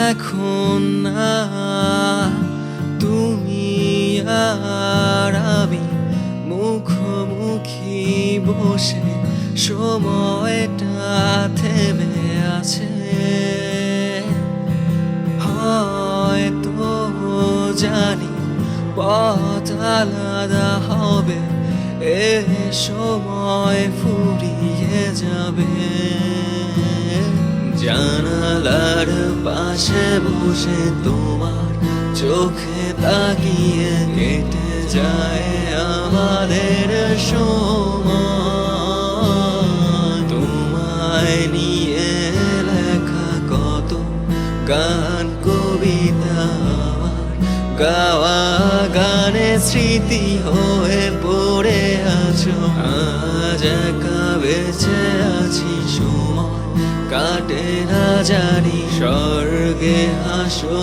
এখন না তুমি আর আমি মুখোমুখি বসে সময়টা থেমে আছে। হয়তো জানি পথ আলাদা হবে, এ সময় ফুরিয়ে যাবে। জানালার পাশে বসে তোমার চোখে তাকিয়ে কেটে যায় আমাদের সময়। তোমায় নিয়ে লেখা কত গান কবিতা আমার গাওয়া গানে স্মৃতি হয়ে পড়ে আছো। আজ একা বেঁচে আছি, সময় কাটে না জানি। স্বর্গে হাসো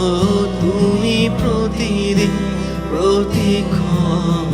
তুমি প্রতিদিন প্রতিক্ষণ।